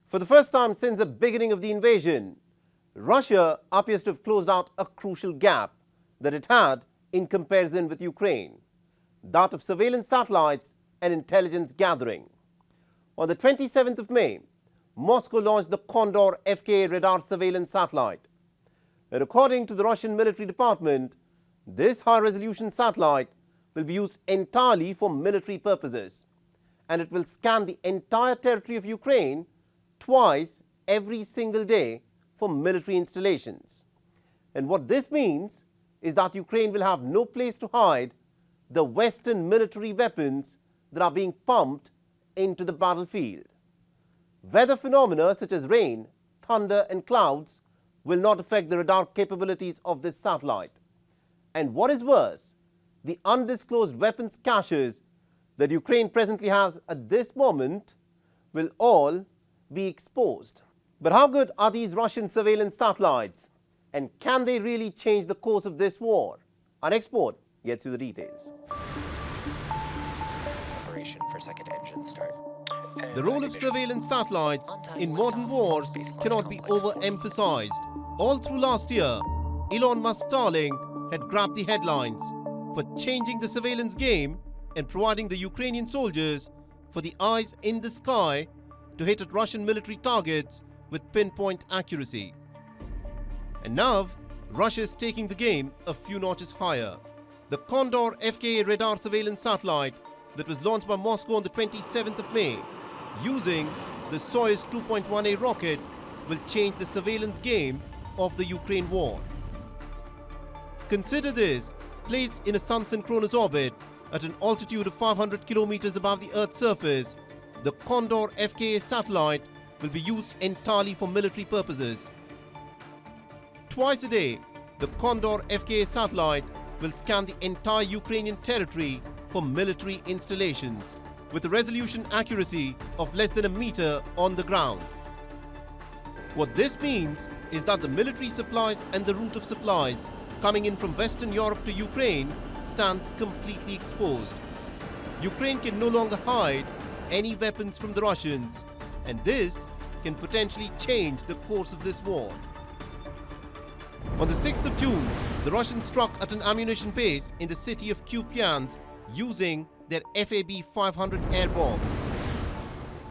For the first time since the beginning of the invasion, Russia appears to have closed out a crucial gap that it had in comparison with Ukraine, that of surveillance satellites and intelligence gathering. On the 27th of May, Moscow launched the Kondor FKA radar surveillance satellite. And according to the Russian military department, this high-resolution satellite will be used entirely for military purposes, and it will scan the entire territory of Ukraine twice every single day for military installations. And what this means is that Ukraine will have no place to hide the Western military weapons that are being pumped into the battlefield. Weather phenomena such as rain, thunder and clouds will not affect the radar capabilities of this satellite. And what is worse, the undisclosed weapons caches that Ukraine presently has at this moment will all be exposed. But how good are these Russian surveillance satellites? And can they really change the course of this war? Our expert gets you the details. Operation for second engine start. The role of surveillance satellites in modern wars cannot be overemphasized. All through last year, Elon Musk's Starlink had grabbed the headlines for changing the surveillance game and providing the Ukrainian soldiers for the eyes in the sky to hit at Russian military targets with pinpoint accuracy. And now, Russia is taking the game a few notches higher. The Kondor FKA radar surveillance satellite that was launched by Moscow on the 27th of May, using the Soyuz 2.1A rocket, will change the surveillance game of the Ukraine war. Consider this: placed in a sun-synchronous orbit at an altitude of 500 kilometers above the Earth's surface, the Kondor FKA satellite will be used entirely for military purposes. Twice a day, the Kondor FKA satellite will scan the entire Ukrainian territory for military installations, with a resolution accuracy of less than a meter on the ground. What this means is that the military supplies and the route of supplies coming in from Western Europe to Ukraine stands completely exposed. Ukraine can no longer hide any weapons from the Russians, and this can potentially change the course of this war. On the 6th of June, the Russians struck at an ammunition base in the city of Kupiansk using their FAB-500 air bombs.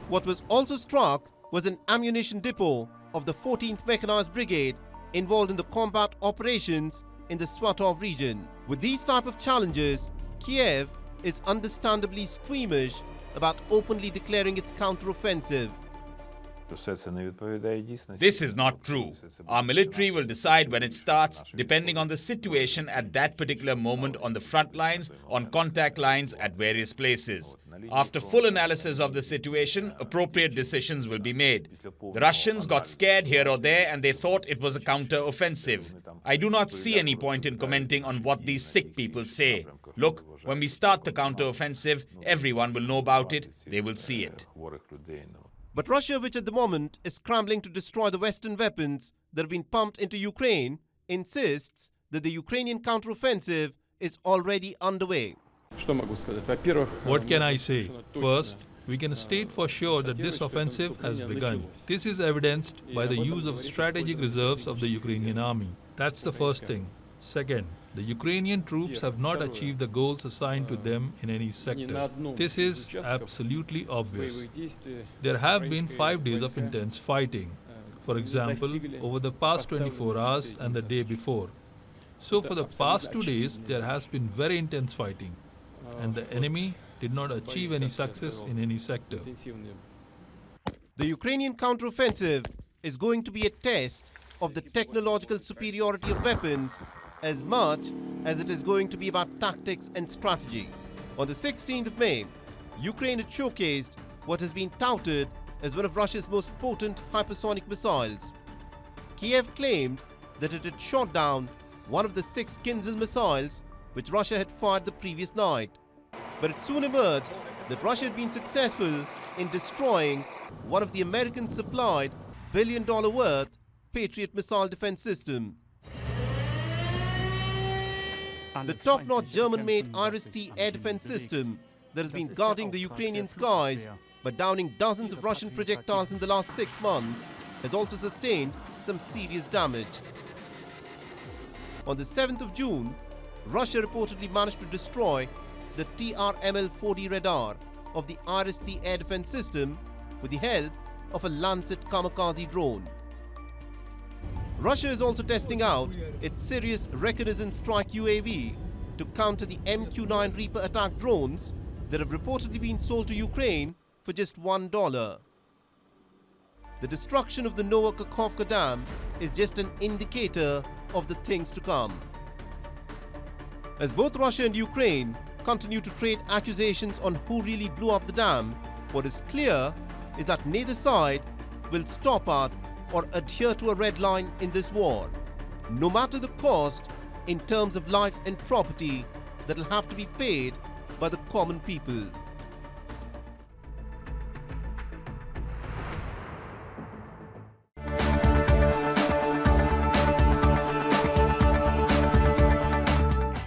What was also struck was an ammunition depot of the 14th Mechanized Brigade involved in the combat operations in the Svatov region. With these type of challenges, Kiev is understandably squeamish about openly declaring its counteroffensive. This is not true. Our military will decide when it starts, depending on the situation at that particular moment on the front lines, on contact lines at various places. After full analysis of the situation, appropriate decisions will be made. The Russians got scared here or there and they thought it was a counter-offensive. I do not see any point in commenting on what these sick people say. Look, when we start the counter-offensive, everyone will know about it, they will see it. But Russia, which at the moment is scrambling to destroy the Western weapons that have been pumped into Ukraine, insists that the Ukrainian counteroffensive is already underway. What can I say? First, we can state for sure that this offensive has begun. This is evidenced by the use of strategic reserves of the Ukrainian army. That's the first thing. Second, the Ukrainian troops have not achieved the goals assigned to them in any sector. This is absolutely obvious. There have been 5 days of intense fighting, for example, over the past 24 hours and the day before. So for the past 2 days, there has been very intense fighting, and the enemy did not achieve any success in any sector. The Ukrainian counteroffensive is going to be a test of the technological superiority of weapons as much as it is going to be about tactics and strategy. On the 16th of May, Ukraine had showcased what has been touted as one of Russia's most potent hypersonic missiles. Kiev claimed that it had shot down one of the 6 Kinzhal missiles which Russia had fired the previous night. But it soon emerged that Russia had been successful in destroying one of the American-supplied billion-dollar worth Patriot missile defense system. The top-notch German-made Iris-T air defense system that has been guarding the Ukrainian skies but downing dozens of Russian projectiles in the last 6 months has also sustained some serious damage. On the 7th of June, Russia reportedly managed to destroy the TRML-4D radar of the IRIS-T air defense system with the help of a Lancet kamikaze drone. Russia is also testing out its Sirius reconnaissance strike UAV to counter the MQ-9 Reaper attack drones that have reportedly been sold to Ukraine for just $1. The destruction of the Novokakhovka Dam is just an indicator of the things to come. As both Russia and Ukraine continue to trade accusations on who really blew up the dam, what is clear is that neither side will stop at or adhere to a red line in this war, no matter the cost in terms of life and property that will have to be paid by the common people.